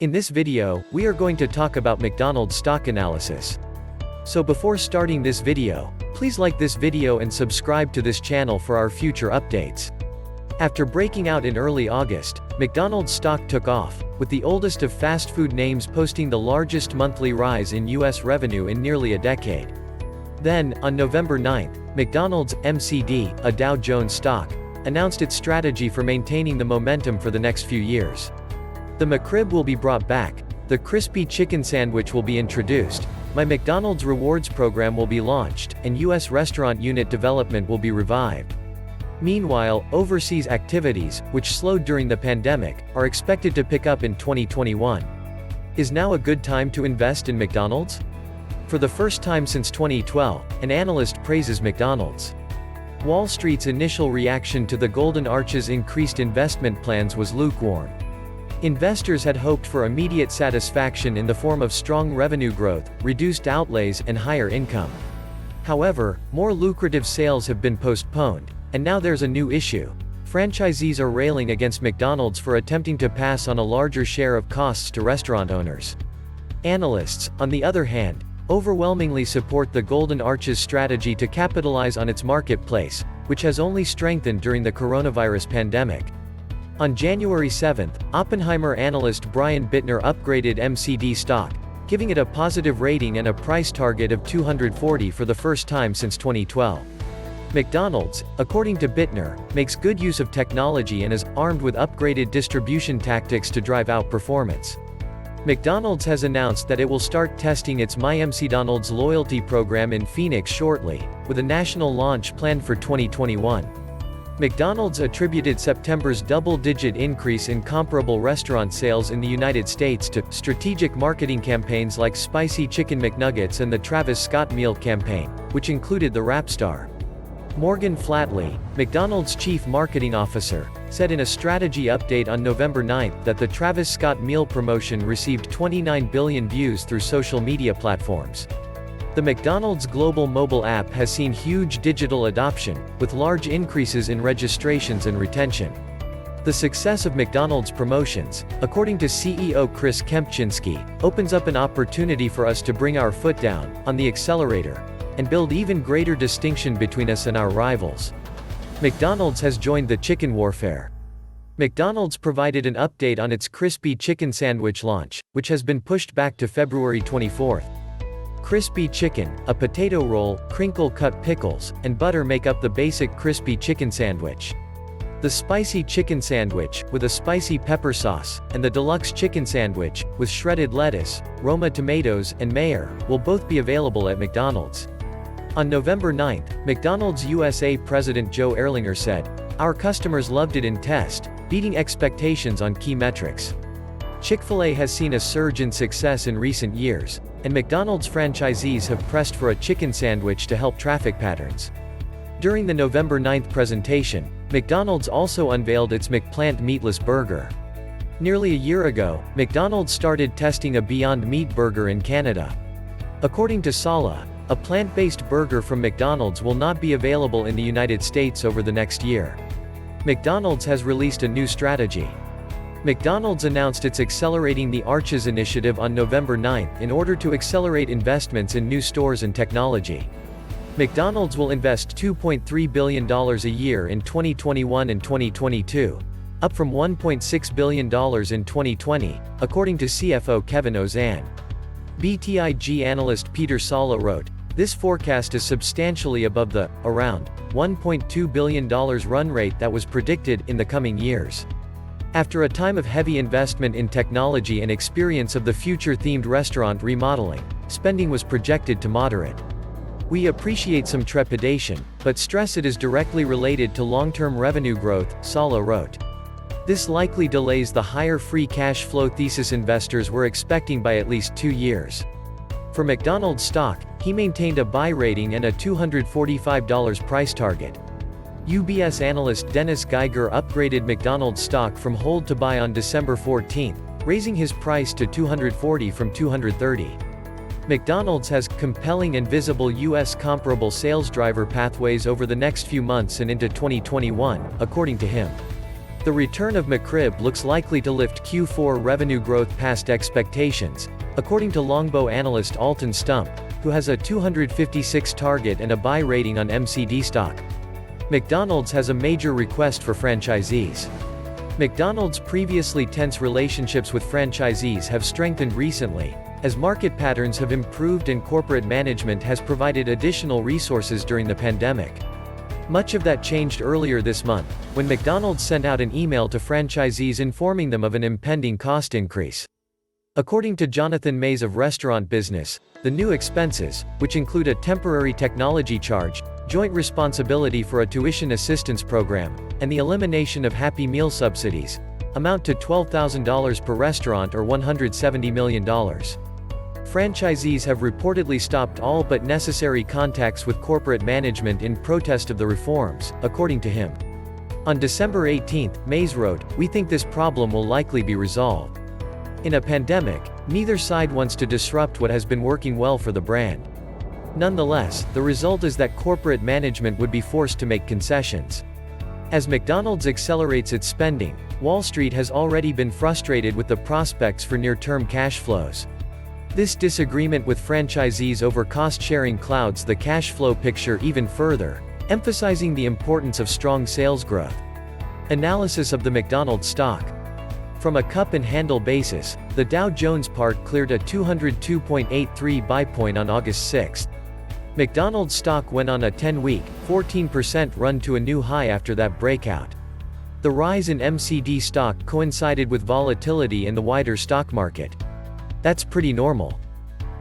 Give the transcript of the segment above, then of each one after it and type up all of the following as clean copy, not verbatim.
In this video, we are going to talk about McDonald's stock analysis. So before starting this video, please like this video and subscribe to this channel for our future updates. After breaking out in early August, McDonald's stock took off, with the oldest of fast food names posting the largest monthly rise in U.S. revenue in nearly a decade. Then, on November 9th, McDonald's, MCD, a Dow Jones stock, announced its strategy for maintaining the momentum for the next few years. The McRib will be brought back, the crispy chicken sandwich will be introduced, My McDonald's Rewards program will be launched, and U.S. restaurant unit development will be revived. Meanwhile, overseas activities, which slowed during the pandemic, are expected to pick up in 2021. Is now a good time to invest in McDonald's? For the first time since 2012, an analyst praises McDonald's. Wall Street's initial reaction to the Golden Arches' increased investment plans was lukewarm. Investors had hoped for immediate satisfaction in the form of strong revenue growth, reduced outlays, and higher income. However, more lucrative sales have been postponed, and now there's a new issue. Franchisees are railing against McDonald's for attempting to pass on a larger share of costs to restaurant owners. Analysts, on the other hand, overwhelmingly support the Golden Arches strategy to capitalize on its marketplace, which has only strengthened during the coronavirus pandemic. On January 7, Oppenheimer analyst Brian Bittner upgraded MCD stock, giving it a positive rating and a price target of $240 for the first time since 2012. McDonald's, according to Bittner, makes good use of technology and is armed with upgraded distribution tactics to drive out performance. McDonald's has announced that it will start testing its MyMcDonald's loyalty program in Phoenix shortly, with a national launch planned for 2021. McDonald's attributed September's double-digit increase in comparable restaurant sales in the United States to strategic marketing campaigns like Spicy Chicken McNuggets and the Travis Scott Meal campaign, which included the rap star. Morgan Flatley, McDonald's chief marketing officer, said in a strategy update on November 9 that the Travis Scott Meal promotion received 29 billion views through social media platforms. The McDonald's global mobile app has seen huge digital adoption, with large increases in registrations and retention. The success of McDonald's promotions, according to CEO Chris Kempczinski, opens up an opportunity for us to bring our foot down on the accelerator and build even greater distinction between us and our rivals. McDonald's has joined the chicken warfare. McDonald's provided an update on its crispy chicken sandwich launch, which has been pushed back to February 24. Crispy chicken, a potato roll, crinkle-cut pickles, and butter make up the basic crispy chicken sandwich. The spicy chicken sandwich, with a spicy pepper sauce, and the deluxe chicken sandwich, with shredded lettuce, Roma tomatoes, and mayo, will both be available at McDonald's. On November 9, McDonald's USA President Joe Erlinger said, "Our customers loved it in test, beating expectations on key metrics." Chick-fil-A has seen a surge in success in recent years, and McDonald's franchisees have pressed for a chicken sandwich to help traffic patterns. During the November 9 presentation, McDonald's also unveiled its McPlant meatless burger. Nearly a year ago, McDonald's started testing a Beyond Meat burger in Canada. According to Sala, a plant-based burger from McDonald's will not be available in the United States over the next year. McDonald's has released a new strategy. McDonald's announced it's accelerating the Arches initiative on November 9 in order to accelerate investments in new stores and technology. McDonald's will invest $2.3 billion a year in 2021 and 2022, up from $1.6 billion in 2020, according to CFO Kevin Ozan. BTIG analyst Peter Sala wrote, "This forecast is substantially above the, around, $1.2 billion run rate that was predicted in the coming years." After a time of heavy investment in technology and experience of the future-themed restaurant remodeling, spending was projected to moderate. "We appreciate some trepidation, but stress it is directly related to long-term revenue growth," Sala wrote. This likely delays the higher free cash flow thesis investors were expecting by at least 2 years. For McDonald's stock, he maintained a buy rating and a $245 price target. UBS analyst Dennis Geiger upgraded McDonald's stock from hold to buy on December 14, raising his price to $240 from $230. McDonald's has compelling and visible U.S. comparable sales driver pathways over the next few months and into 2021, according to him. The return of McRib looks likely to lift Q4 revenue growth past expectations, according to Longbow analyst Alton Stump, who has a 256 target and a buy rating on MCD stock. McDonald's has a major request for franchisees. McDonald's previously tense relationships with franchisees have strengthened recently, as market patterns have improved and corporate management has provided additional resources during the pandemic. Much of that changed earlier this month, when McDonald's sent out an email to franchisees informing them of an impending cost increase. According to Jonathan Mays of Restaurant Business, the new expenses, which include a temporary technology charge, joint responsibility for a tuition assistance program, and the elimination of Happy Meal subsidies, amount to $12,000 per restaurant or $170 million. Franchisees have reportedly stopped all but necessary contacts with corporate management in protest of the reforms, according to him. On December 18, Mays wrote, "We think this problem will likely be resolved. In a pandemic, neither side wants to disrupt what has been working well for the brand. Nonetheless, the result is that corporate management would be forced to make concessions." As McDonald's accelerates its spending, Wall Street has already been frustrated with the prospects for near-term cash flows. This disagreement with franchisees over cost-sharing clouds the cash flow picture even further, emphasizing the importance of strong sales growth. Analysis of the McDonald's stock. From a cup and handle basis, the Dow Jones part cleared a 202.83 buy point on August 6. McDonald's stock went on a 10-week, 14% run to a new high after that breakout. The rise in MCD stock coincided with volatility in the wider stock market. That's pretty normal.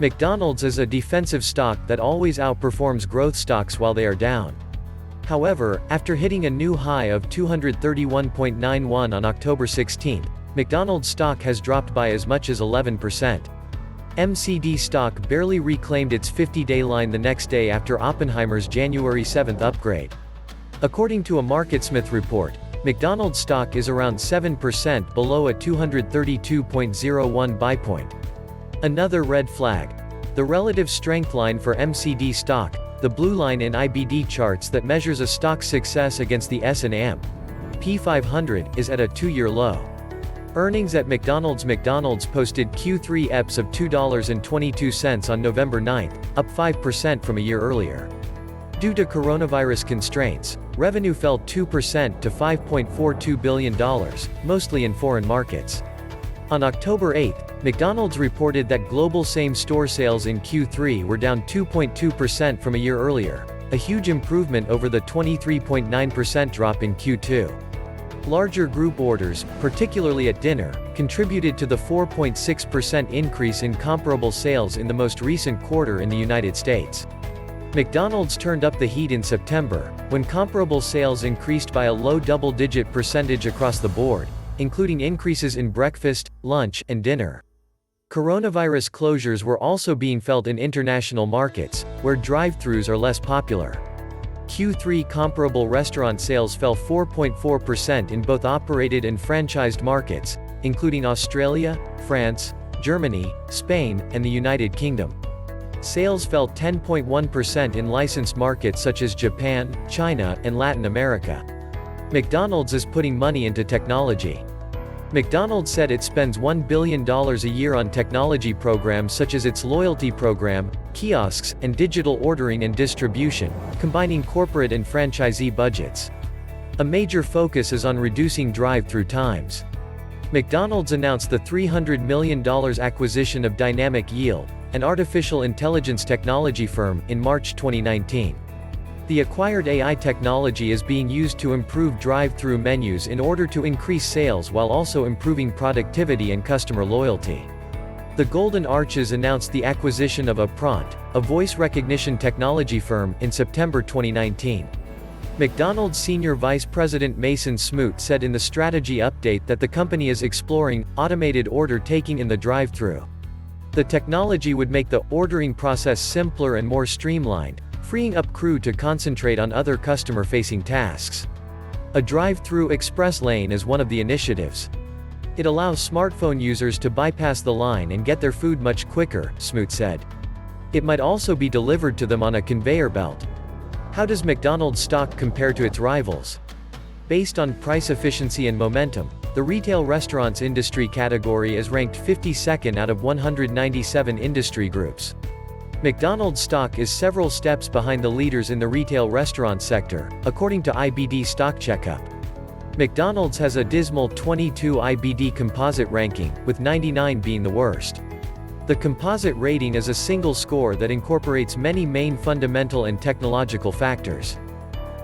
McDonald's is a defensive stock that always outperforms growth stocks while they are down. However, after hitting a new high of 231.91 on October 16, McDonald's stock has dropped by as much as 11%. MCD stock barely reclaimed its 50-day line the next day after Oppenheimer's January 7 upgrade. According to a MarketSmith report, McDonald's stock is around 7% below a 232.01 buy point. Another red flag. The relative strength line for MCD stock, the blue line in IBD charts that measures a stock's success against the S&P 500, is at a 2-year low. Earnings at McDonald's posted Q3 EPS of $2.22 on November 9, up 5% from a year earlier. Due to coronavirus constraints, revenue fell 2% to $5.42 billion, mostly in foreign markets. On October 8, McDonald's reported that global same-store sales in Q3 were down 2.2% from a year earlier, a huge improvement over the 23.9% drop in Q2. Larger group orders, particularly at dinner, contributed to the 4.6% increase in comparable sales in the most recent quarter in the United States. McDonald's turned up the heat in September, when comparable sales increased by a low double-digit percentage across the board, including increases in breakfast, lunch, and dinner. Coronavirus closures were also being felt in international markets, where drive-thrus are less popular. Q3 comparable restaurant sales fell 4.4% in both operated and franchised markets, including Australia, France, Germany, Spain, and the United Kingdom. Sales fell 10.1% in licensed markets such as Japan, China, and Latin America. McDonald's is putting money into technology. McDonald's said it spends $1 billion a year on technology programs such as its loyalty program, kiosks, and digital ordering and distribution, combining corporate and franchisee budgets. A major focus is on reducing drive-through times. McDonald's announced the $300 million acquisition of Dynamic Yield, an artificial intelligence technology firm, in March 2019. The acquired AI technology is being used to improve drive-through menus in order to increase sales while also improving productivity and customer loyalty. The Golden Arches announced the acquisition of Appront, a voice recognition technology firm, in September 2019. McDonald's Senior Vice President Mason Smoot said in the strategy update that the company is exploring automated order taking in the drive-through. The technology would make the ordering process simpler and more streamlined, freeing up crew to concentrate on other customer-facing tasks. A drive-through express lane is one of the initiatives. It allows smartphone users to bypass the line and get their food much quicker, Smoot said. It might also be delivered to them on a conveyor belt. How does McDonald's stock compare to its rivals? Based on price efficiency and momentum, the retail restaurants industry category is ranked 52nd out of 197 industry groups. McDonald's stock is several steps behind the leaders in the retail restaurant sector, according to IBD Stock Checkup. McDonald's has a dismal 22 IBD composite ranking, with 99 being the worst. The composite rating is a single score that incorporates many main fundamental and technological factors.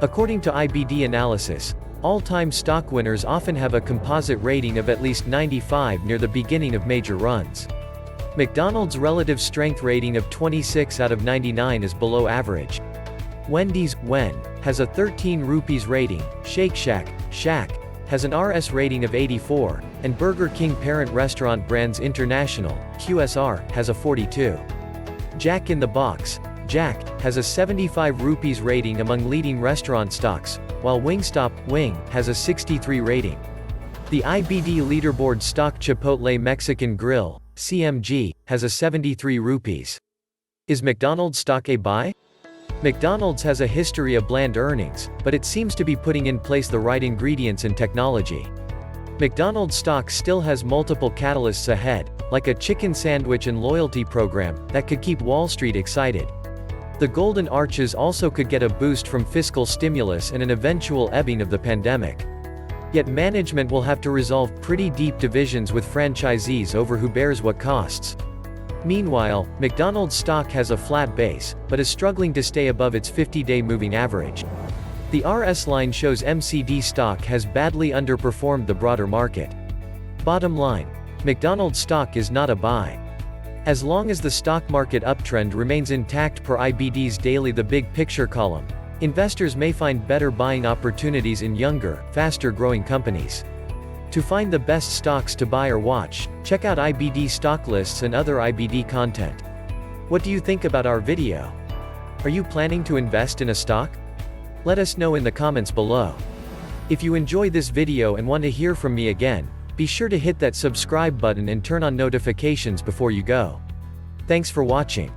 According to IBD analysis, all-time stock winners often have a composite rating of at least 95 near the beginning of major runs. McDonald's relative strength rating of 26 out of 99 is below average. Wendy's, Wen, has a 13 rupees rating, Shake Shack, Shack, has an RS rating of 84, and Burger King parent restaurant Brands International, QSR, has a 42. Jack in the Box, Jack, has a 75 rupees rating among leading restaurant stocks, while Wingstop, Wing, has a 63 rating. The IBD leaderboard stock Chipotle Mexican Grill, CMG, has a 73 rupees. Is McDonald's stock a buy? McDonald's has a history of bland earnings, but it seems to be putting in place the right ingredients and technology. McDonald's stock still has multiple catalysts ahead, like a chicken sandwich and loyalty program, that could keep Wall Street excited. The Golden Arches also could get a boost from fiscal stimulus and an eventual ebbing of the pandemic. Yet management will have to resolve pretty deep divisions with franchisees over who bears what costs. Meanwhile, McDonald's stock has a flat base, but is struggling to stay above its 50-day moving average. The RS line shows MCD stock has badly underperformed the broader market. Bottom line, McDonald's stock is not a buy. As long as the stock market uptrend remains intact per IBD's daily The Big Picture column, investors may find better buying opportunities in younger, faster-growing companies. To find the best stocks to buy or watch, check out IBD stock lists and other IBD content. What do you think about our video? Are you planning to invest in a stock? Let us know in the comments below. If you enjoyed this video and want to hear from me again, be sure to hit that subscribe button and turn on notifications before you go. Thanks for watching.